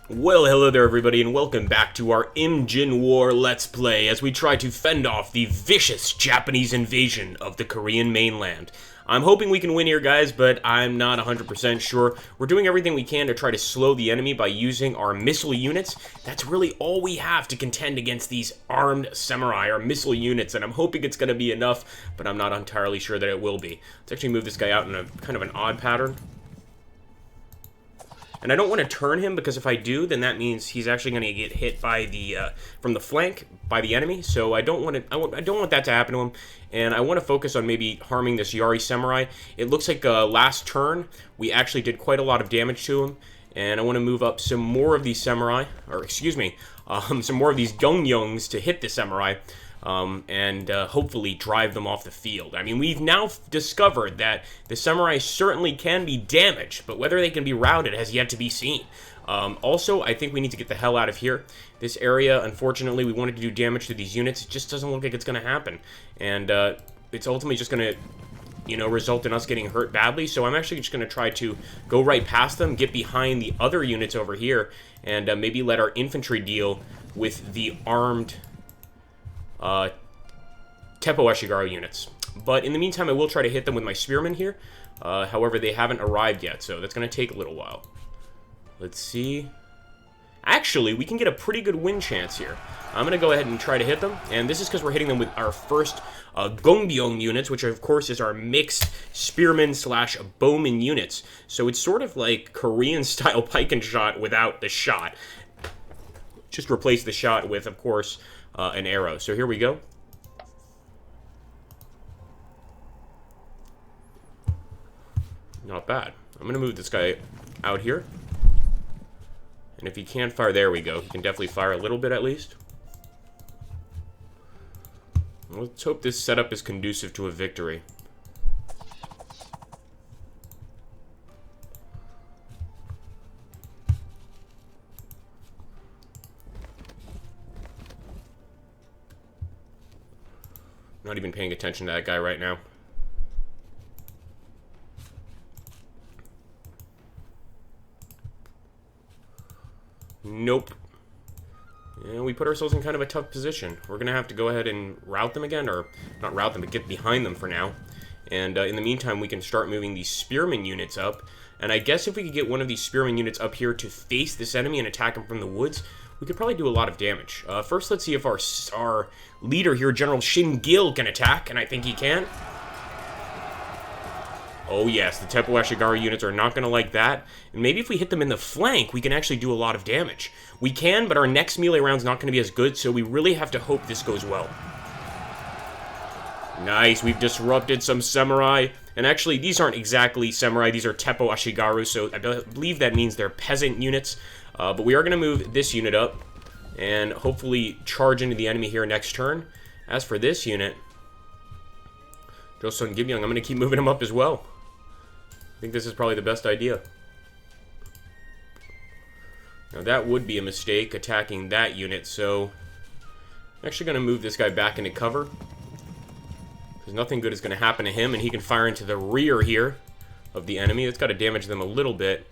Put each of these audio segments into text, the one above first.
Well, hello there everybody, and welcome back to our Imjin War Let's Play as we try to fend off the vicious Japanese invasion of the Korean mainland. I'm hoping we can win here, guys, but I'm not 100% sure. We're doing everything we can to try to slow the enemy by using our missile units. That's really all we have to contend against these armed samurai, or missile units, and I'm hoping it's going to be enough, but I'm not entirely sure that it will be. Let's actually move this guy out in a kind of an odd pattern. And I don't want to turn him, because if I do, then that means he's actually going to get hit by the from the flank by the enemy. So I don't want to. I don't want that to happen to him. And I want to focus on maybe harming this Yari samurai. It looks like last turn we actually did quite a lot of damage to him. And I want to move up some more of these samurai, or excuse me, some more of these Gongyongs to hit the samurai. And hopefully drive them off the field. I mean, we've now discovered that the samurai certainly can be damaged, but whether they can be routed has yet to be seen. Also, I think we need to get the hell out of here. This area, unfortunately, we wanted to do damage to these units. It just doesn't look like it's going to happen. And it's ultimately just going to, result in us getting hurt badly. So I'm actually just going to try to go right past them, get behind the other units over here, and maybe let our infantry deal with the armed Teppo Ashigaru units. But in the meantime, I will try to hit them with my spearmen here. However, they haven't arrived yet, so that's going to take a little while. Let's see. Actually, we can get a pretty good win chance here. I'm going to go ahead and try to hit them, and this is because we're hitting them with our first Gongbyong units, which of course is our mixed spearmen slash bowman units. So it's sort of like Korean-style pike and shot without the shot. Just replace the shot with, of course, an arrow. So here we go. Not bad. I'm going to move this guy out here. And if he can't fire, there we go. He can definitely fire a little bit at least. Let's hope this setup is conducive to a victory. Not even paying attention to that guy right now. Nope. Yeah, we put ourselves in kind of a tough position. We're going to have to go ahead and rout them again, or not rout them, but get behind them for now. And in the meantime, we can start moving these spearmen units up. And I guess if we could get one of these spearmen units up here to face this enemy and attack him from the woods, we could probably do a lot of damage. First, let's see if our leader here, General Shin-gil, can attack, and I think he can. Oh yes, the Teppo Ashigaru units are not going to like that. And maybe if we hit them in the flank, we can actually do a lot of damage. We can, but our next melee round's not going to be as good, so we really have to hope this goes well. Nice, we've disrupted some samurai. And actually, these aren't exactly samurai, these are Teppo Ashigaru, so I believe that means they're peasant units. But we are going to move this unit up and hopefully charge into the enemy here next turn. As for this unit, Joseon Gimyoung, I'm going to keep moving him up as well. I think this is probably the best idea. Now that would be a mistake, attacking that unit, so I'm actually going to move this guy back into cover, because nothing good is going to happen to him, and he can fire into the rear here of the enemy. That's got to damage them a little bit.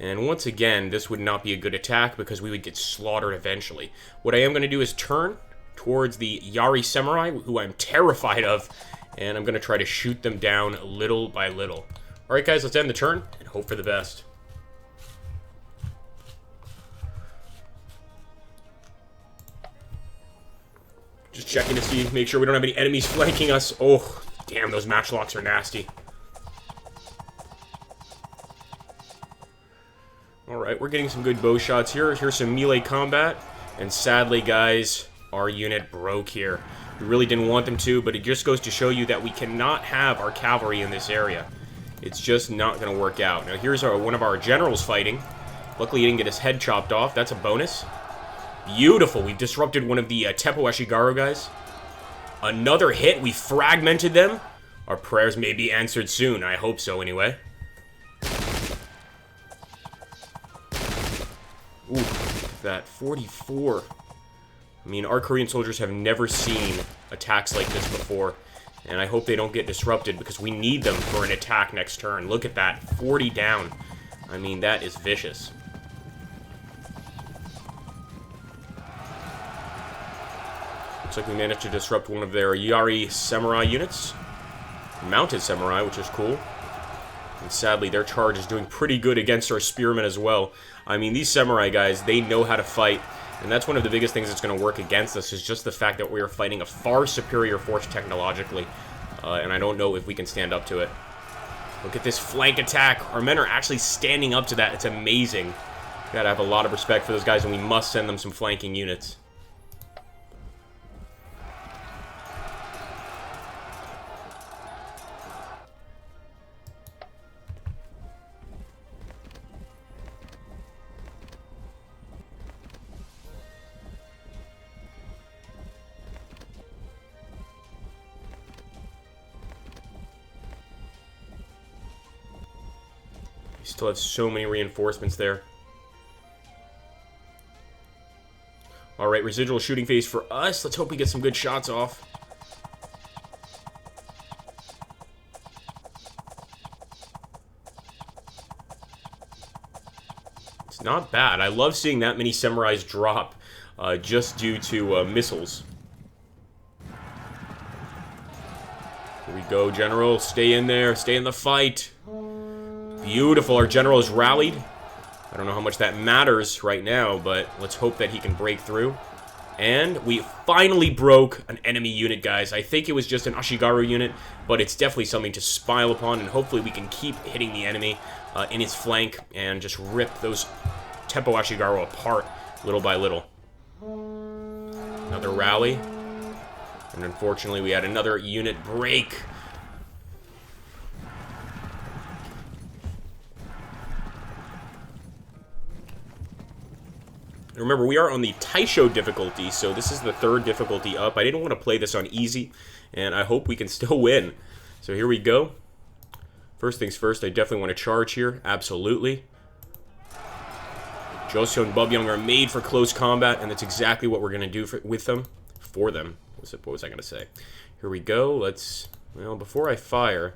And once again, this would not be a good attack because we would get slaughtered eventually. What I am going to do is turn towards the Yari Samurai, who I'm terrified of, and I'm going to try to shoot them down little by little. Alright guys, let's end the turn and hope for the best. Just checking to see, make sure we don't have any enemies flanking us. Oh, damn, those matchlocks are nasty. Alright, we're getting some good bow shots here. Here's some melee combat. And sadly, guys, our unit broke here. We really didn't want them to, but it just goes to show you that we cannot have our cavalry in this area. It's just not going to work out. Now, here's one of our generals fighting. Luckily, he didn't get his head chopped off. That's a bonus. Beautiful. We've disrupted one of the Teppo Ashigaru guys. Another hit. We fragmented them. Our prayers may be answered soon. I hope so, anyway. Ooh, that 44. I mean, our Korean soldiers have never seen attacks like this before. And I hope they don't get disrupted because we need them for an attack next turn. Look at that. 40 down. I mean, that is vicious. Looks like we managed to disrupt one of their Yari samurai units. Mounted samurai, which is cool. And sadly, their charge is doing pretty good against our spearmen as well. I mean, these samurai guys, they know how to fight. And that's one of the biggest things that's going to work against us, is just the fact that we are fighting a far superior force technologically. And I don't know if we can stand up to it. Look at this flank attack. Our men are actually standing up to that. It's amazing. Gotta have a lot of respect for those guys, and we must send them some flanking units. Still have so many reinforcements there. Alright, residual shooting phase for us. Let's hope we get some good shots off. It's not bad. I love seeing that many samurais drop just due to missiles. Here we go, General. Stay in there. Stay in the fight. Beautiful. Our general is rallied. I don't know how much that matters right now, but let's hope that he can break through. And we finally broke an enemy unit, guys. I think it was just an Ashigaru unit, but it's definitely something to smile upon, and hopefully we can keep hitting the enemy in his flank and just rip those Tempo Ashigaru apart little by little. Another rally. And unfortunately, we had another unit break. Remember, we are on the Taisho difficulty, so this is the third difficulty up. I didn't want to play this on easy, and I hope we can still win. So here we go. First things first, I definitely want to charge here. Absolutely. Joseo and Bubyung are made for close combat, and that's exactly what we're going to do with them. For them. What was I going to say? Here we go. Let's... Well, before I fire...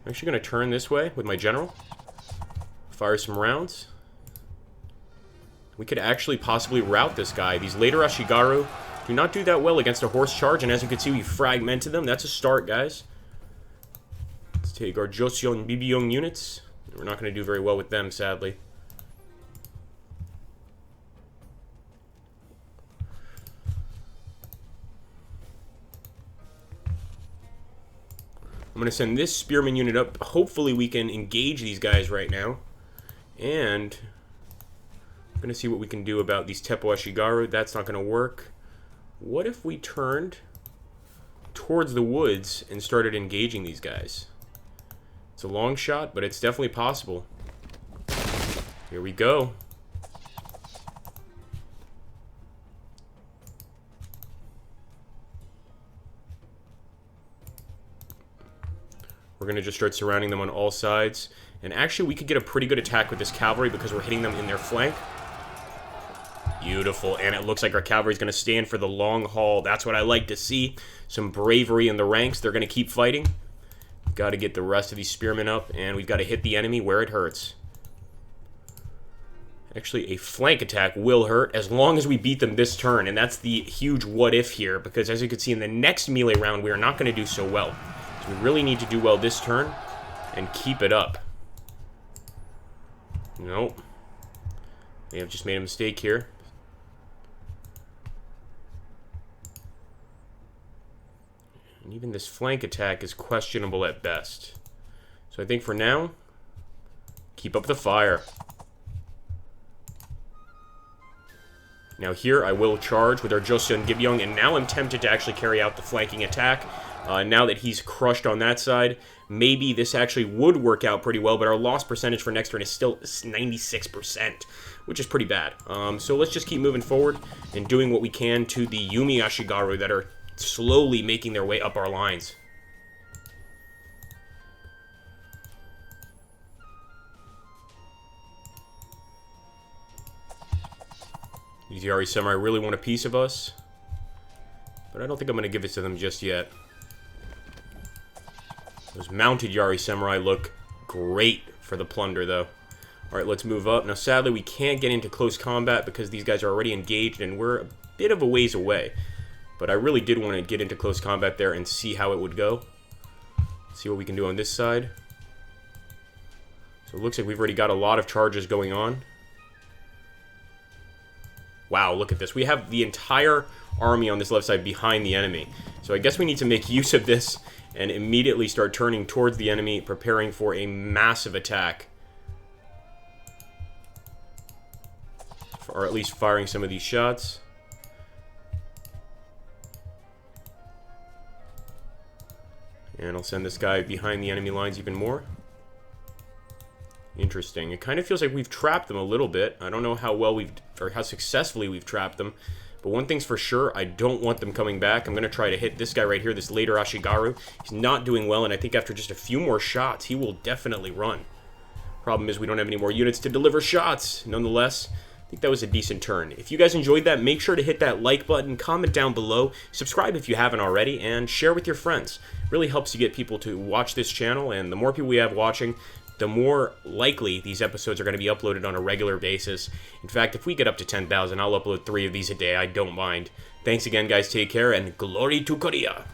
I'm actually going to turn this way with my general. Fire some rounds. We could actually possibly rout this guy. These later Ashigaru do not do that well against a horse charge, and as you can see, we fragmented them. That's a start, guys. Let's take our Joseo and Bubyung units. We're not going to do very well with them, sadly. I'm going to send this spearman unit up. Hopefully we can engage these guys right now. And... I'm going to see what we can do about these Teppo Ashigaru. That's not going to work. What if we turned towards the woods and started engaging these guys? It's a long shot, but it's definitely possible. Here we go. We're going to just start surrounding them on all sides. And actually, we could get a pretty good attack with this cavalry because we're hitting them in their flank. Beautiful, and it looks like our cavalry is going to stand for the long haul. That's what I like to see. Some bravery in the ranks. They're going to keep fighting. We've got to get the rest of these spearmen up, and we've got to hit the enemy where it hurts. Actually, a flank attack will hurt as long as we beat them this turn, and that's the huge what-if here, because as you can see in the next melee round, we are not going to do so well. So we really need to do well this turn and keep it up. Nope. They have just made a mistake here. And even this flank attack is questionable at best. So I think for now, keep up the fire. Now here I will charge with our Joseo and Bubyung, and now I'm tempted to actually carry out the flanking attack. Now that he's crushed on that side, maybe this actually would work out pretty well, but our loss percentage for next turn is still 96%, which is pretty bad. So let's just keep moving forward and doing what we can to the Yumi Ashigaru that are slowly making their way up our lines. These Yari Samurai really want a piece of us, but I don't think I'm going to give it to them just yet. Those mounted Yari Samurai look great for the plunder, though. Alright, let's move up. Now, sadly, we can't get into close combat because these guys are already engaged, and we're a bit of a ways away. But I really did want to get into close combat there and see how it would go. See what we can do on this side. So it looks like we've already got a lot of charges going on. Wow, look at this. We have the entire army on this left side behind the enemy. So I guess we need to make use of this and immediately start turning towards the enemy, preparing for a massive attack. Or at least firing some of these shots. And I'll send this guy behind the enemy lines even more. Interesting. It kind of feels like we've trapped them a little bit. I don't know how well or how successfully we've trapped them. But one thing's for sure, I don't want them coming back. I'm going to try to hit this guy right here, this later Ashigaru. He's not doing well, and I think after just a few more shots, he will definitely run. Problem is we don't have any more units to deliver shots. Nonetheless, I think that was a decent turn. If you guys enjoyed that, make sure to hit that like button, comment down below, subscribe if you haven't already, and share with your friends. It really helps you get people to watch this channel, and the more people we have watching, the more likely these episodes are going to be uploaded on a regular basis. In fact, if we get up to 10,000, I'll upload 3 of these a day. I don't mind. Thanks again, guys. Take care, and glory to Korea!